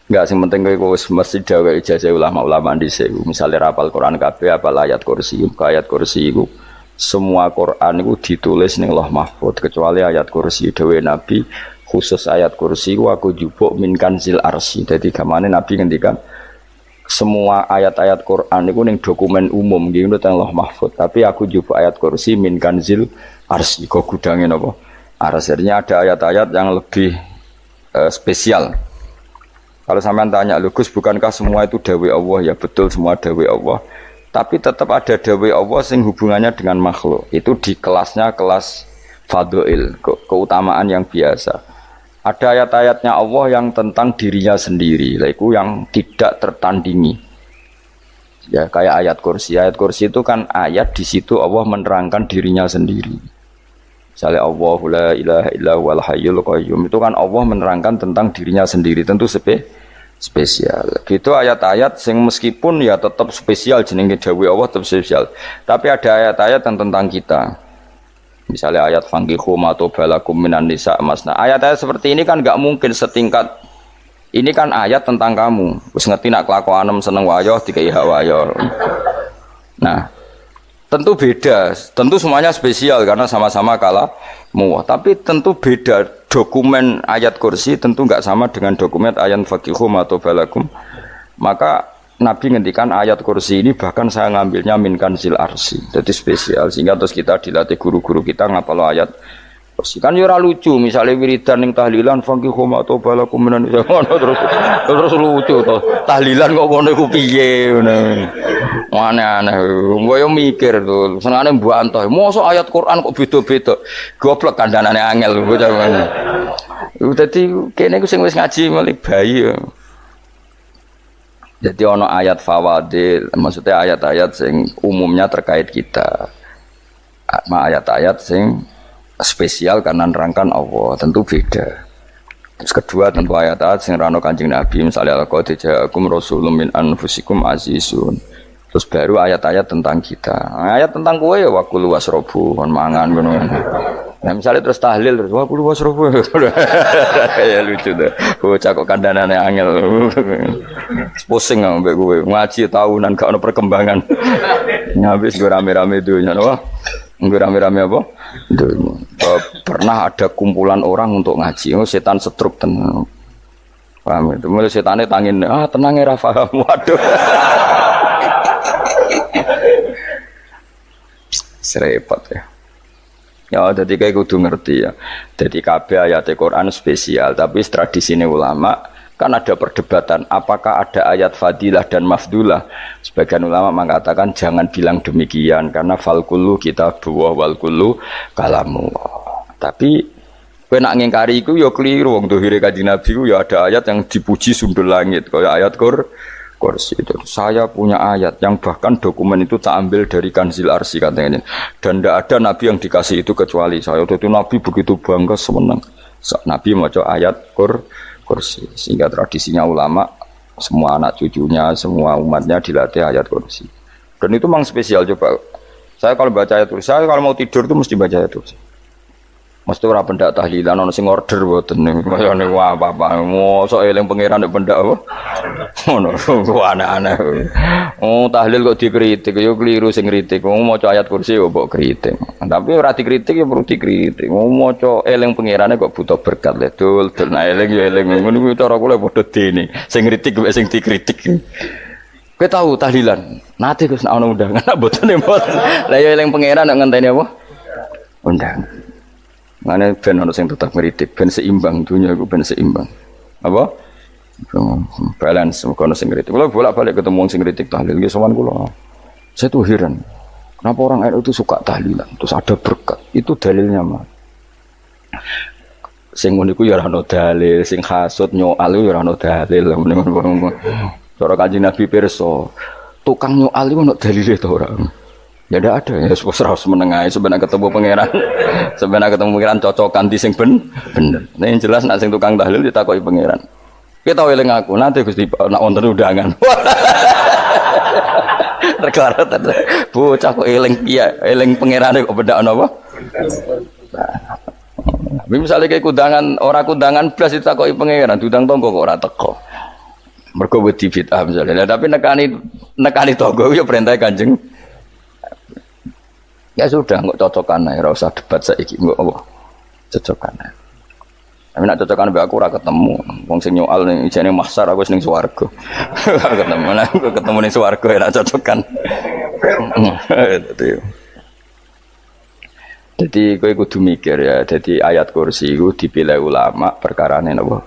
Enggak sing penting kowe wis mesti gawe ijazah ulama-ulama dhisik. Misale rapal Quran kabeh apal ayat kursi, ayat kursi iku semua Quran itu ditulis ning Lauh Mahfuz kecuali ayat kursi dhewe Nabi khusus ayat kursi ku aku jupuk min kanzil arsy. Dadi gamane Nabi ngendikan semua ayat-ayat Quran itu ning dokumen umum nggih nang Lauh Mahfuz, tapi aku jupuk ayat kursi min kanzil arsy. Kok gudange napa? Artinya ada ayat-ayat yang lebih spesial. Kalau sampean tanya, Gus, bukankah semua itu dawai Allah? Ya betul, semua dawai Allah. Tapi tetap ada dawai Allah yang hubungannya dengan makhluk. Itu di kelasnya kelas fadhil, keutamaan yang biasa. Ada ayat-ayatnya Allah yang tentang dirinya sendiri, itu yang tidak tertandingi. Ya kayak ayat kursi. Ayat kursi itu kan ayat di situ Allah menerangkan dirinya sendiri. Misalnya Allahu la ilaha illa huwal hayyul qayyum, itu kan Allah menerangkan tentang dirinya sendiri, tentu spesial. Gitu ayat-ayat sing meskipun ya tetap spesial jenenge dawuh Allah tetap spesial. Tapi ada ayat-ayat yang tentang kita. Misalnya ayat fankihu ma tobalakum minan nisa masna. Ayat-ayat seperti ini kan enggak mungkin setingkat ini kan ayat tentang kamu. Wis ngerti nak kelakuanem seneng wayo dikai hak wayo. Nah, tentu beda, tentu semuanya spesial karena sama-sama kalamu. Tapi tentu beda dokumen ayat kursi tentu enggak sama dengan dokumen ayat fakihum atau balakum. Maka Nabi ngendikan ayat kursi ini bahkan saya ngambilnya min kanzil arsy. Jadi spesial sehingga terus kita dilatih guru-guru kita ngapalo ayat kursi. Kan ya ora lucu misalnya wiridan ning tahlilan fakihum atau balakum menan terus lucu to. Tahlilan kok ngono iku piye ngono. Aneh-aneh, gue yang mikir tuh, senangnya Mbak Antoh, masa ayat Quran kok beda-beda, goblok kandhanane angel, gue jangan. Jadi kayaknya gue wis ngaji malah bayi. Jadi ono ayat fawadil, maksudnya ayat-ayat sing umumnya terkait kita, ayat-ayat sing spesial karena nerangkan Allah, tentu beda. Terus kedua tentu ayat-ayat sing rano Kanjeng Nabi, misalnya laqad ja'akum rasulun min anfusikum azizun. Terus baru ayat-ayat tentang kita. Ayat tentang kowe ya wakulu wasrobu, mangan ngono. Nah, misalnya terus tahlil terus wakulu wasrobu. Kayak lucu tuh. Bocah kok kandhanane angel. Pusing ambek kowe. Ngaji tahunan gak ono perkembangan. Habis gue rame-rame dunya apa? Gue rame-rame apa? Pernah ada kumpulan orang untuk ngaji. Oh, setan setruk tenang. Paham itu. Mulai setane tangin, tenang ya Rafa. Waduh. Serepot ya. Ya jadi kayak kudu ngerti ya. Jadi kabeh ayat Quran spesial, tapi tradisine ulama kan ada perdebatan apakah ada ayat fadilah dan mafdulah. Sebagian ulama mengatakan jangan bilang demikian karena fal kullu kitabullah wal kullu kalamu. Tapi kowe nak ngingkari iku ya keliru wong dohire Kanjeng Nabi ku ya ada ayat yang dipuji sundul langit kaya ayat kursi itu. Saya punya ayat yang bahkan dokumen itu tak ambil dari kanzil arsy katanya. Dan tidak ada nabi yang dikasih itu kecuali saya. Itu nabi begitu bangga senang. Nabi maca ayat kursi. Sehingga tradisinya ulama semua anak cucunya, semua umatnya dilatih ayat kursi. Dan itu memang spesial coba. Saya kalau baca ayat kursi, saya kalau mau tidur itu mesti baca ayat kursi. Mesti ora pendak tahlilan ana sing order mboten kayane apa-apa. Mosok eling pangeran nek pendak apa? Ngono, aneh-aneh. Oh, tahlil kok dikritik, yo keliru sing kritik. Wong maca ayat kursi kok mbok kritik. Tapi ora dikritik ya perlu dikritik. Wong maca eling pangerane kok butuh berkat le. Dul eling yo eling. Ngono kuwi cara kula padha dene. Sing kritik mek sing dikritik. Kowe tahu tahlilan? Nate Gus nek ana undangan mboten mboten. Lah yo eling pangeran nek ngenteni apa? Undangan. Mana ben ono sing tetap ngritik, ben seimbang dunia iku ben seimbang. Apa? Balance kono sing ngritik. Kula bolak-balik ketemu sing ngritik tahlil nggih sowan kula. Saya tuh heran. Kenapa orang NU itu suka tahlilan? Terus ada berkat. Itu dalilnya mah. Sing ngono iku ya ora ono dalil, sing hasud nyoal ya ora ono dalil. Cara Kanjeng Nabi pirsa, tukang nyoal iku ono dalile to ora? Ya tidak ada ya, harus menengahi sebenarnya ketemu pangeran, sebenarnya ketemu pangeran cocokan di sing bener. Nah yang jelas nak sing tukang tahlil ditakoki pangeran. Kita eling aku nanti Gusti nak wonten undangan. Terkelarat bocah kok eling piye, eling pangerane kok bedak napa? Misalnya kayak kundangan, orang kundangan blas ditakoki pangeran, diundang tonggo kok ora teko. Mergo wedi bid'ah misalnya. Nah, tapi nekani tonggo ya perintah Kanjeng. Ya sudah, nggak cocokan ae, ora usah debat saiki, nggak apa. Cocokan ae. Tapi nak cocokan mbek aku ora ketemu. Wong sing nyoal ning ijene mahsyar aku wis ning swarga. Ketemu nah, aku ketemu ning swarga ya nak cocokan. Jadi kowe kudu mikir ya, jadi ayat kursi itu dipilih ulama perkarane napa?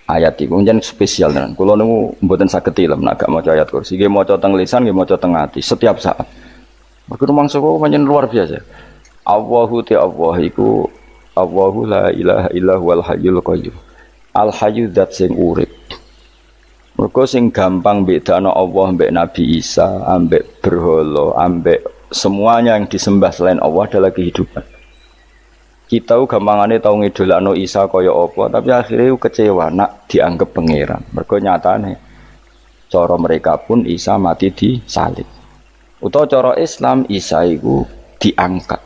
Ayat itu kan spesial tenan. Kula niku mboten saged ilem nek gak maca ayat kursi. Nggih maca teng lisan, nggih maca teng ati setiap saat. Mergo mangsa kok pancen luar biasa. Allahu Allah iku Allahu la ilaha illa huwal hayyul qayyum. Al hayyu zat sing urip. Mergo sing gampang bedakno Allah mbek Nabi Isa, ambek berhala, ambek semuanya yang disembah selain Allah adalah kehidupan. Kita gampangane tau ngidolakno Isa kaya apa, tapi akhirnya kecewa nak dianggap pangeran. Mergo nyatane cara mereka pun Isa mati di salib. Utawa cara Islam Isa iku diangkat.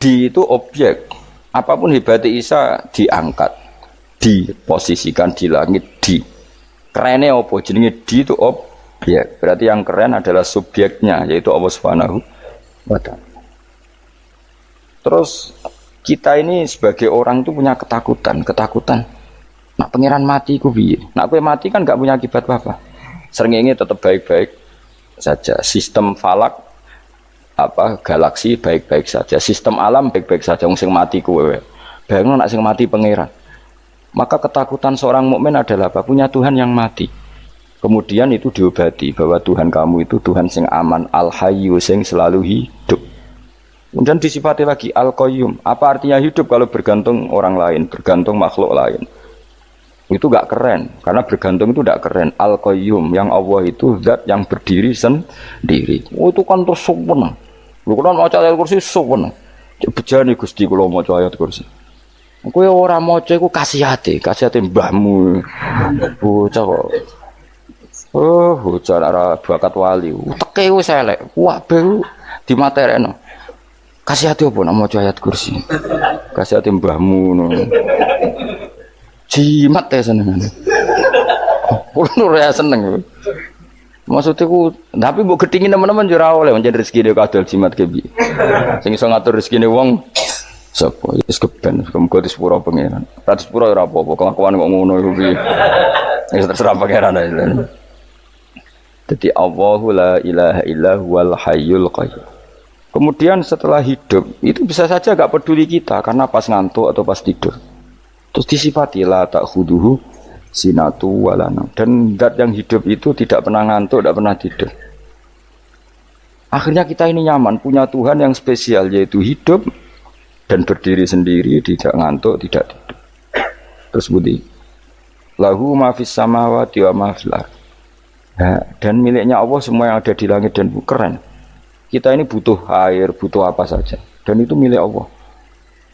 Di itu objek. Apapun hebatnya Isa diangkat, diposisikan di langit di. Kerennya apa? Jenenge di itu objek. Berarti yang keren adalah subjeknya, yaitu Allah Subhanahu wa Ta'ala. Terus kita ini sebagai orang itu punya ketakutan. Nak pangeran mati ku piye? Nak kowe mati kan gak punya akibat apa-apa. Srengenge tetap baik-baik saja. Sistem falak galaksi baik-baik saja. Sistem alam baik-baik saja. Wong sing mati kowe. Bayangno nak sing mati pangeran. Maka ketakutan seorang mukmin adalah apa? Punya Tuhan yang mati. Kemudian itu diobati bahwa Tuhan kamu itu Tuhan sing aman, al-hayyu sing selalu hidup. Kemudian disifati lagi al-qayyum. Apa artinya hidup kalau bergantung orang lain, bergantung makhluk lain? Itu gak keren, karena bergantung itu gak keren. Al-qayyum, yang Allah itu zat yang berdiri sendiri. Oh, itu kan terus sempurna. Lu kan maca ayat kursi sempurna. Bejane Gusti kula maca ayat kursi. Kowe ora maca iku kasihate mbahmu. Bocah kok. Oh, bocah ora bakat wali. Teke wis elek. Kabeh dimaterekno. Kasih hati apa nak maca ayat kursi? Kasih hati mbahmu ngono. Jimat ya senengane. Kulo ora seneng. Maksudnya tapi mbok gedhingi teman-teman yo ora oleh pancen rezeki dhewe kadol jimat ke piye. Sing iso ngatur rezekine wong sapa? Wis keben, muga disepuro pangeran. Ra disepuro ora apa-apa, kelakuan kok ngono iku piye. Wis terserah pangeran ae. Dadi Allahu la ilaha illa huwal hayyul qayyum. Kemudian setelah hidup, itu bisa saja gak peduli kita, karena pas ngantuk atau pas tidur. Terus disifati la ta'khuduhu sinatu walana. Dan zat yang hidup itu tidak pernah ngantuk, tidak pernah tidur. Akhirnya kita ini nyaman, punya Tuhan yang spesial, yaitu hidup dan berdiri sendiri, tidak ngantuk, tidak tidur. Terus budi lahu ma fis samawati wa ma fil ardh. Dan miliknya Allah semua yang ada di langit dan bumi. Keren. Kita ini butuh air, butuh apa saja, dan itu milik Allah.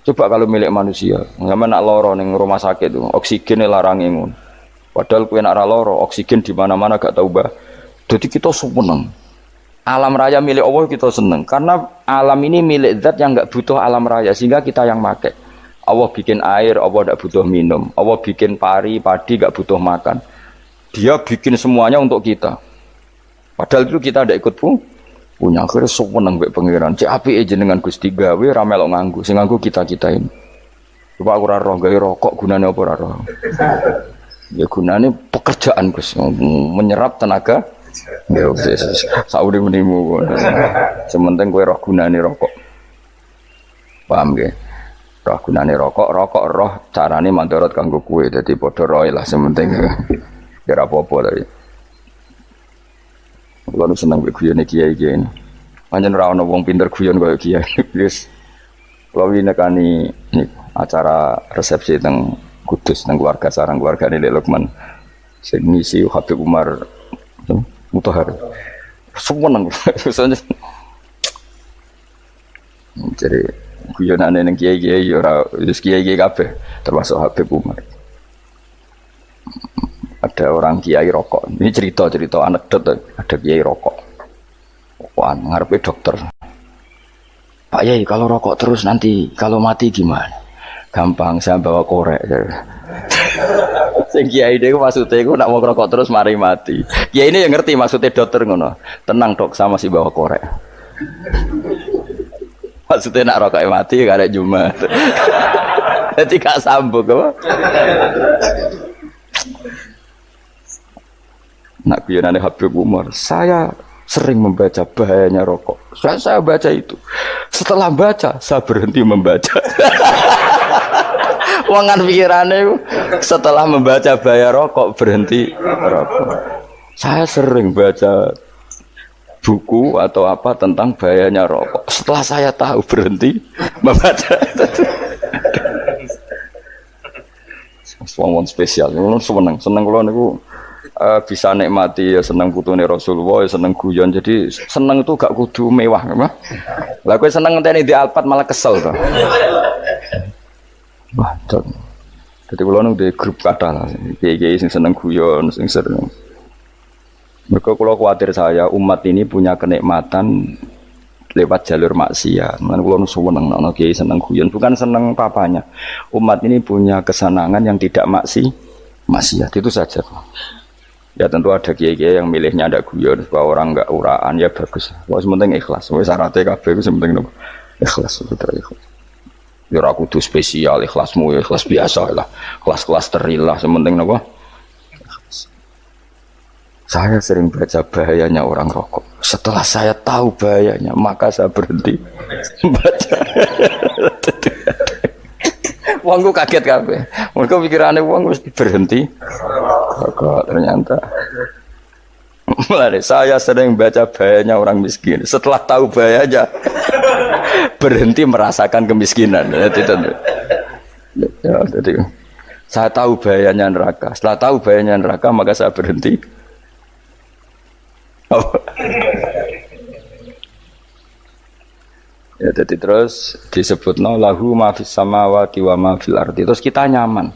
Coba kalau milik manusia, sama nak loro ning rumah sakit itu, oksigennya larang ngono. Padahal kowe nak ra loro, oksigen di mana-mana gak tahu bah. Jadi kita seneng. Alam raya milik Allah kita seneng, karena alam ini milik zat yang gak butuh alam raya, sehingga kita yang make. Allah bikin air, Allah gak butuh minum. Allah bikin padi gak butuh makan. Dia bikin semuanya untuk kita. Padahal itu kita tidak ikut punya. Akhirnya seneng mbek pangeran. Cek apike jenengan Gusti gawe ra melok nganggo. Sing nganggo kita-kita ini. Coba aku ora roh gawe rokok gunane apa ora roh. Ya gunane pekerjaan Gus, menyerap tenaga. Ya wis sauri menimu. Sementing kowe roh gunane rokok. Paham nggih? Roh gunane rokok roh carane mandorot kanggo kowe. Dadi padha roe lah sementing. Ya ora apa-apa tapi. Kalau senang beguyone kiai-kiai ini, pancen ora ana wong pinter guyon kaya kiai. Wis kalau ini nekani acara resepsi teng Kudus teng keluarga sarang keluargane Lek Lukman. Sing ngisi Habib Umar Mutahar. Seneng. Jadi guyonane ning kiai-kiai ora wis kiai-kiai kabeh termasuk Habib Umar. Ada orang kiai rokok. Ini cerita anekdot. Ada kiai rokok. Rokokan ngarepe dokter. Pak Yai, kalau rokok terus nanti kalau mati gimana? Gampang, saya bawa korek. Sing kiai niku maksude iku nak wong rokok terus mari mati. Kiai ini yang ngerti maksudnya dokter ngono. Tenang dok, sama si bawa korek. Maksudnya nak rokok mati gak ada Jumat. Jadi gak sambung apa? Nak guyonane Habib Umar, saya sering membaca bahayanya rokok. Saya baca itu. Setelah baca, saya berhenti membaca. Wangan pikirannya setelah membaca bahaya rokok berhenti rokok. Saya sering baca buku atau apa tentang bahayanya rokok. Setelah saya tahu berhenti membaca. Wong spesial, seneng kalau niku bisa nikmati ya seneng putune Rasulullah, ya seneng guyon. Jadi seneng itu gak kudu mewah, mah. Lah kowe seneng ngenteni di Alphard malah kesel to. Wah, jadi kalau nung di grup kata lah, kiai sing seneng guyon, sing sering. Mereka kalau khawatir saya umat ini punya kenikmatan lewat jalur maksiat. Mana kalau nung seneng, nong kiai seneng guyon, bukan seneng papanya. Umat ini punya kesenangan yang tidak maksiat itu saja. Ya tentu ada kiai-kiai yang milihnya ada guyon supaya orang enggak uraan ya bagus. Wes penting ikhlas. Wes syaratnya kabeh iku penting nopo? Ikhlas, betul ikhlas. Ya ora kudu spesial, ikhlasmu ya ikhlas biasa lah. Kelas-kelas terilah sementing napa? Saya sering baca bahayanya orang rokok. Setelah saya tahu bahayanya, maka saya berhenti baca. Wongku kaget kabeh. Mergo pikirane wong wis berhenti rokok ternyata. Mulai saya sering baca bahayanya orang miskin. Setelah tahu bahayanya, berhenti merasakan kemiskinan. Jadi, saya tahu bahayanya neraka. Setelah tahu bahayanya neraka, maka saya berhenti. Ya, jadi terus disebut lahu ma fis samawati wa ma fil ardi. Terus kita nyaman.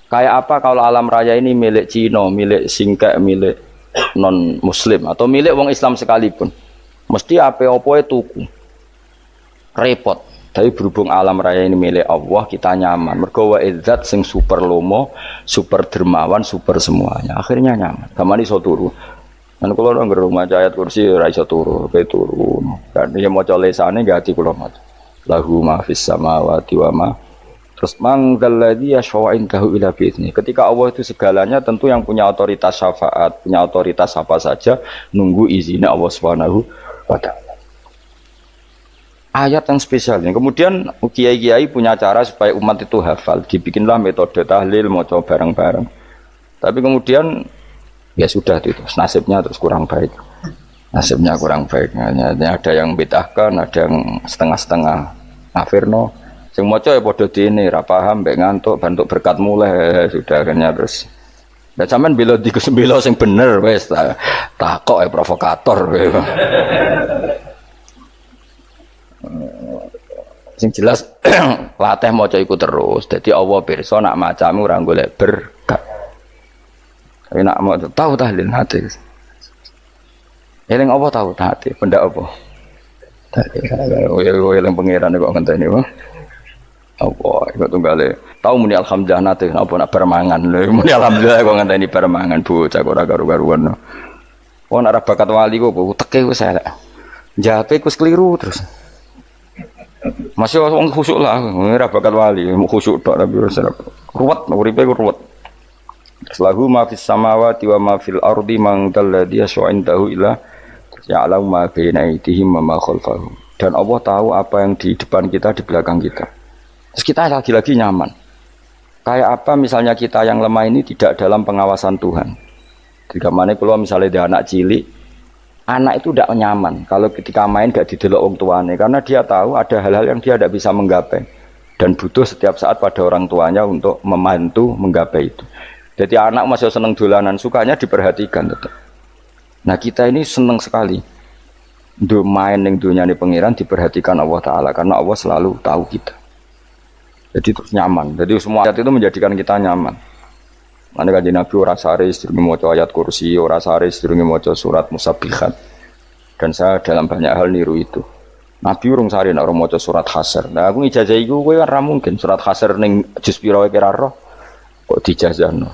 Kayak apa kalau alam raya ini milik Cina, milik Singkek, milik non muslim atau milik wong Islam sekalipun. Mesti apa-apa tuku. Repot. Tapi berhubung alam raya ini milik Allah, kita nyaman. Mergo wa izzat sing super lomo, super dermawan, super semuanya. Akhirnya nyaman. Gamane iso turu. Kan kula nang rumah ayat kursi ora iso turu, pe turu. Kan ya maca lesane gati kula maca. Lahu ma fis samawati wa ma. Terus mang dalladzi yashfa'u indahu ila bi'izni. Ketika Allah itu segalanya tentu yang punya otoritas syafaat, punya otoritas apa saja nunggu izinnya Allah Subhanahu wa taala. Ayat yang spesial. Kemudian kiai-kiai punya cara supaya umat itu hafal. Dibikinlah metode tahlil maca bareng-bareng. Tapi kemudian ya sudah itu nasibnya terus kurang baik. Nasibnya kurang baik. Ada yang bid'ahkan, ada yang setengah-setengah afirno. Sing maca ya padha dene ra paham mbek ngantuk bantuk berkat mulai sudah akhirnya terus. Lah sampean bela bela sing bener wis takok provokator. Sing jelas latih maca iku terus. Dadi Allah pirsa nak macamu ora golek berkat. Tapi nak mau tahu tahlil hati. Eling apa tahu hati? Benda apa? Eling pangeran kok ngenteni wae. Apa iku tunggale tau muni alhamdulillah nate apa nak permangan lho muni alhamdulillah kok ngenteni permangan bocah kok ora karu-karuan. Wong ora bakat wali kok teke wis elek. Jape wis keliru terus. Masih wong khusuk lah ora bakat wali khusuk tok tapi wis ruwet uripe ruwet. Lahu ma fis samawati wa ma fil ardi man dalladhi yash'indahu ila ya'lamu ma baina aydihim wa ma khalfahum. Dan Allah tahu apa yang di depan kita di belakang kita. Terus kita lagi-lagi nyaman. Kayak apa misalnya kita yang lemah ini tidak dalam pengawasan Tuhan. Jika mana kalau misalnya dia anak cilik, anak itu tidak nyaman. Kalau ketika main gak didelok orang tuanya, karena dia tahu ada hal-hal yang dia tidak bisa menggapai dan butuh setiap saat pada orang tuanya untuk membantu menggapai itu. Jadi anak masih seneng dolanan, sukanya diperhatikan tetap. Nah kita ini seneng sekali. Untuk main yang dunia ini pengiran diperhatikan Allah Ta'ala karena Allah selalu tahu kita. Jadi terus nyaman. Jadi semua ayat itu menjadikan kita nyaman. Mana kanjeng Nabi ora sare sedurunge maca ayat kursi, ora sare sedurunge maca surat Musabbihat. Dan saya dalam banyak hal niru itu. Nabi urung sare nek ora maca surat Hasyr. Nah aku ijazah iku kowe ora mungkin surat Hasyr ning juz pira wae kira roh kok dijazahno.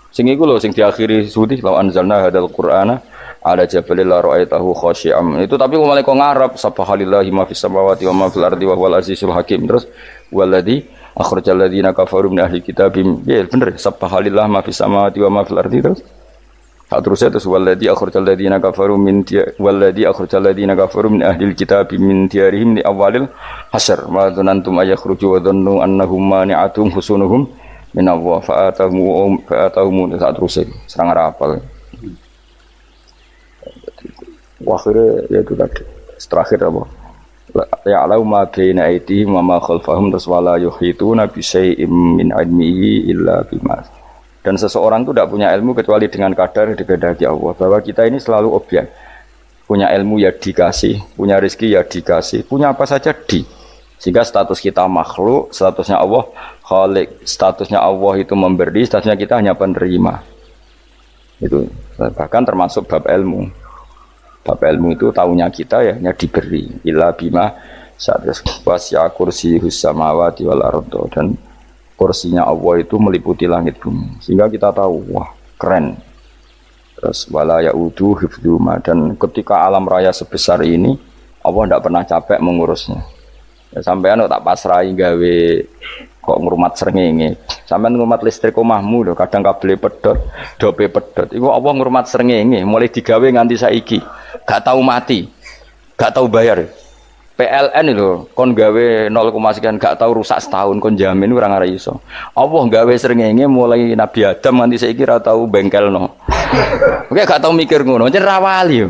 Sing iku lho sing diakhiri suti law anzalna hadzal qur'ana ala jabalil la ra'aitahu khashi'am. Itu tapi mulai kok ngarep subhanallahi ma fis samawati wa ma fil ardi wa huwal azizul hakim. Terus waladzi akhrajal ladzina kafaru min ahli kitabim. Ya bener subhanallahi ma fis samawati wa ma fil ardi terus. Terusnya terus waladzi akhrajal ladzina kafaru min ahli kitabim min diyarihim li awalil hasyr. Wa dzanantum ayakhruju wa dhannu annahum mani'atum husunuhum min Allah fa'atahum saat terusnya serang rapal. Akhirnya ya itu tadi terakhir apa ya'lamu ma baina aydihim wa ma khalfahum wala yuhituna bi syai'in min ilmihi illa bima. Dan seseorang itu tidak punya ilmu kecuali dengan kadar dikehendaki Allah. Bahwa kita ini selalu objek. Punya ilmu ya dikasih, punya rezeki ya dikasih, punya apa saja sehingga status kita makhluk, statusnya Allah khalik, statusnya Allah itu memberi, statusnya kita hanya penerima. Itu bahkan termasuk bab ilmu. Bab ilmu itu tahunya kita ya hanya diberi illa bima wasya kursiyus samawati wal ardo, dan kursinya Allah itu meliputi langit bumi sehingga kita tahu wah keren. Terus wala yaudu hifdzuma, dan ketika alam raya sebesar ini Allah tidak pernah capek mengurusnya. Ya sampean tak pasrahi gawe kok ngrumat srengenge. Sampean ngrumat listrik omahmu lho kadang kabel pedhot, dope pedhot. Iku Allah ngrumat srengenge mulai digawe nganti saiki. Gak tahu mati, gak tahu bayar. PLN itu kon gawe 0, sekian gak tahu rusak setahun kon jamin ora ngara iso. Allah gawe srengenge mulai Nabi Adam nganti saiki ora tahu bengkelno. Oke gak tahu mikir ngono, jen ra wali yo.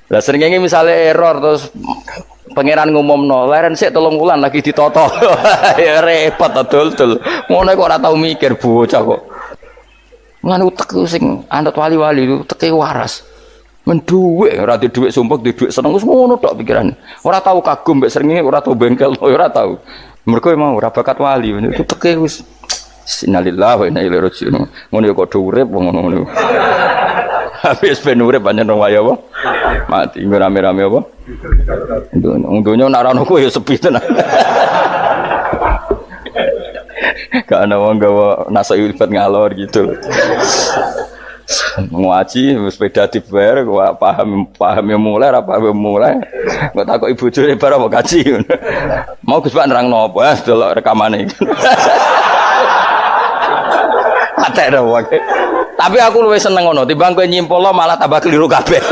Lah srengenge misale error terus pangeran ngumumno, leren sik 3 wulan lagi ditoto. Ya repot dul-dul. Ngono kok ora tau mikir bocah kok. Ngono utek sing anut wali-wali itu teke waras. Men dhuwit ora di dhuwit sumpek, di dhuwit seneng wis ngono tok pikirane. Ora tau kagum mbek srengenge, ora tau bengkel, ora tau. Mergo emang ora bakat wali, itu teke wis innalillahi wa inna ilaihi raji'un. Ngono ya kok urip ngono. Habis ben urip pancen waya apa? Mati rame-rame apa? Untunya nak rano kowe ya sepi tenan. Gak ana wong gawa nasa ilfat ngalor gitu. Ngaji sepeda dibayar paham yang mulai apa yang mulai. Kok takok ibu jure bar apa kaji. Mau Gus Pak nerangno apa delok rekamane. Atek ora wae. Tapi aku luwih seneng ngono, timbang kowe nyimpulno malah tambah keliru kabeh.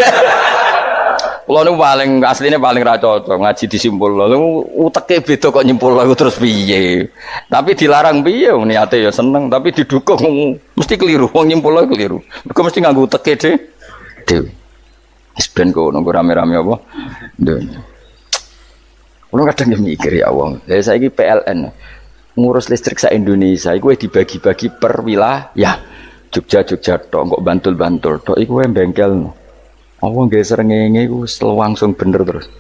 Kulo niku paling asline paling ra cocok ngaji disimpulno. Uteke beda kok nyimpulno terus piye. Tapi dilarang piye niate ya seneng, tapi didukung mesti keliru. Wong nyimpulno keliru. Mergo mesti nganggo uteke dhewe. Wis ben kono rame-rame apa. Kulo kadang mikir ya wong. Lah saiki PLN ngurus listrik sa Indonesia iku dibagi-bagi per wilayah. Jogja tok, kok Bantul tok iku wae bengkel. Apa nggih srengenge iku langsung bener terus.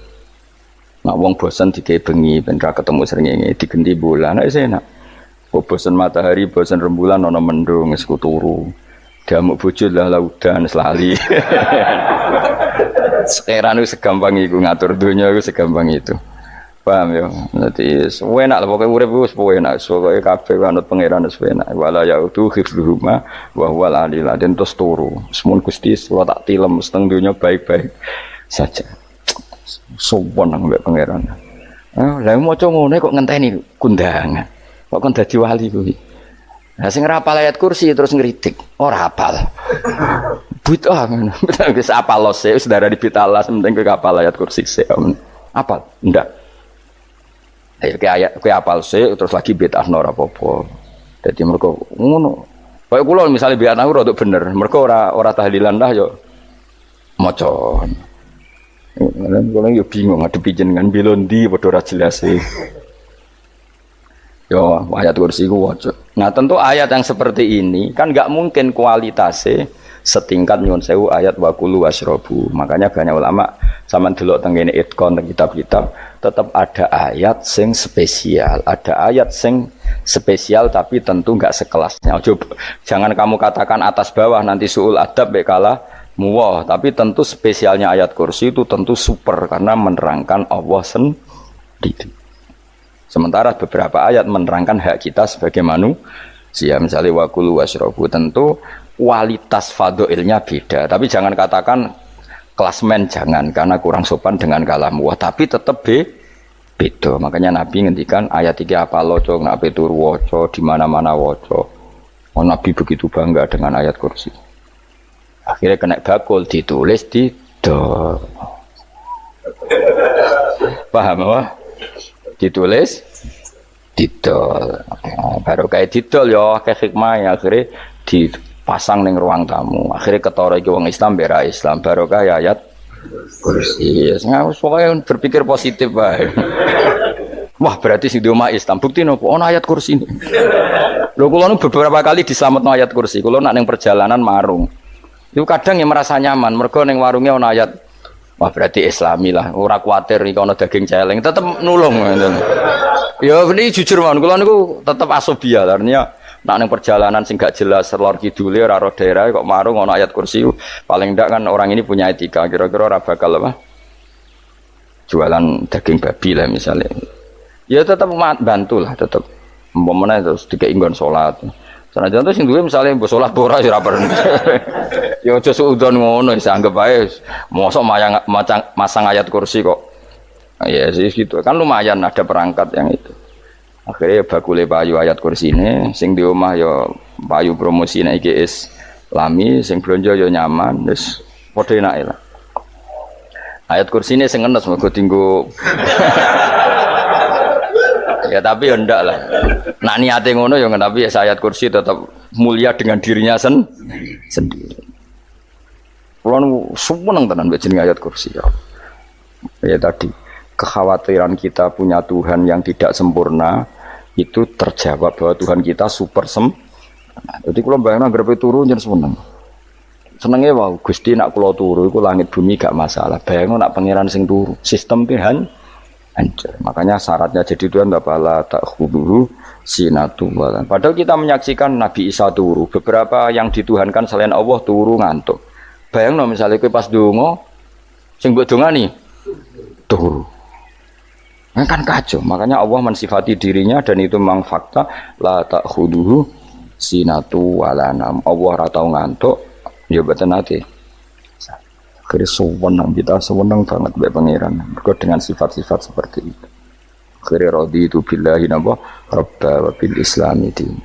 Nek wong bosen digawe bengi ben ra ketemu srengenge digenti bola. Nek enak. Kok bosen matahari, bosen rembulan ana mendung wis turu. Damuk bojo lah laudan selali. Sekarang itu segampang iku ngatur donya iku segampang itu. Paham ya? Nanti enak lah pokoknya urip wis enak. Pokoke kabeh anut pangeran wis enak. Wala yautu khifruhuma wa huwal aliyul azim terus turu. Semun Gusti kula tak tilem seteng donya baik-baik saja. Sowan nang mbek pangeran. Lah maca ngene kok ngenteni kundangan. Kok kon dadi wali kuwi. Lah sing ora hafal ayat kursi terus ngritik. Ora hafal. Bid'ah ngono. Wis hafal lose wis darah dibitalas penting kowe hafal ayat kursi sik. Hafal? Ndak. Ayo ke ayat ke apal sih terus lagi bid'ah ora apa-apa. Dadi mergo ngono. Kaya kula misale bid'ah ora bener, mergo ora tahlilan dah yo maca. Kula yo bingung ngadepi jenengan bilondi padha ora jelas e. Yo ayat kursi ku waca. Nah, tentu ayat yang seperti ini kan enggak mungkin kualitasnya setingkat nyuwun sewu ayat waqulu wasrobu. Makanya banyak ulama sampean delok teng ngene itqon teng kitab-kitab tetap ada ayat sing spesial, ada ayat sing spesial tapi tentu enggak sekelasnya. Jangan kamu katakan atas bawah nanti suul adab bekala muwah, tapi tentu spesialnya ayat kursi itu tentu super karena menerangkan Allah sendiri. Sementara beberapa ayat menerangkan hak kita sebagai Sia misalnya wakulu wasrobu, tentu kualitas fadhailnya beda. Tapi jangan katakan klasmen, jangan, karena kurang sopan dengan kalam. Wah, tapi tetap beda. Makanya Nabi ngendikan ayat 3 apa loco, ngape turu woco, di mana-mana woco. Oh, Nabi begitu bangga dengan ayat kursi. Akhirnya kena bakul ditulis di do. Paham apa? Ditulis didol. Baru kayak didol ya kayak hikmah ya, akhirnya dipasang ning ruang tamu. Akhirnya ketara iki wong Islam bera Islam baru kayak ayat kursi. Pokoknya berpikir positif bae. Wah, berarti sing di omah Islam bukti nopo ana ayat kursi ini. Lho kula nu beberapa kali dislametno ayat kursi. Kula nak ning perjalanan marung. Itu kadang yang merasa nyaman mergo ning warungnya ana ayat. Wah, berarti Islami lah. Ora kuwatir iki ana daging celeng, tetep nulung ngoten. Ya ini jujur mawon, kula niku tetep asobia, artinya nak ning perjalanan sing gak jelas lor kidule ora ro daerah kok marung ana ayat kursi, paling ndak kan orang ini punya etika, kira-kira ora bakal apa? Jualan daging babi lah misalnya. Ya tetep bantulah, tetep umpamane terus dikek nggon salat. Senajan to sing duwe misale mbok salat ora ya ora perlu. Ya aja suudon ngono, wis anggap ae mosok masang ayat kursi kok. Ya sih gitu kan lumayan ada perangkat yang itu. Akhirnya bakule payu ayat kursi ini, sing di omah ya payu promosi nek iki Islami, sing blonjo ya nyaman, wis padha enake lah. Ayat kursi ini sing ngenes mergo dinggo. Ya tapi ya ndak lah. Nak niate ngono ya tapi ya ayat kursi tetap mulia dengan dirinya sendiri. Kulo seneng tenan mbek jeneng ayat kursi ya. Ya tadi kekhawatiran kita punya Tuhan yang tidak sempurna itu terjawab bahwa Tuhan kita super Jadi kalau bayangin agar turu jangan senengnya wow Gusti nak kulo turu itu langit bumi gak masalah. Bayangin nak pangeran sing turu sistem Tuhan hancur. Makanya syaratnya jadi Tuhan bala tak khuduhu sinatu walan. Padahal kita menyaksikan Nabi Isa turu, beberapa yang dituhankan selain Allah turu ngantuk. Bayangin misalnya kowe pas donga sing mbok dongani turu. Kan kacau, makanya Allah mensifati dirinya dan itu memang fakta la ta'khuduhu sinatu walanam. Allah ora tau ngantuk, ya boten nate. Akhirnya sewenang kita sewenang banget mbek pangeran. Mergo dengan sifat-sifat seperti itu. Akhirnya raditu billahi nabah rabba wa bil islami din.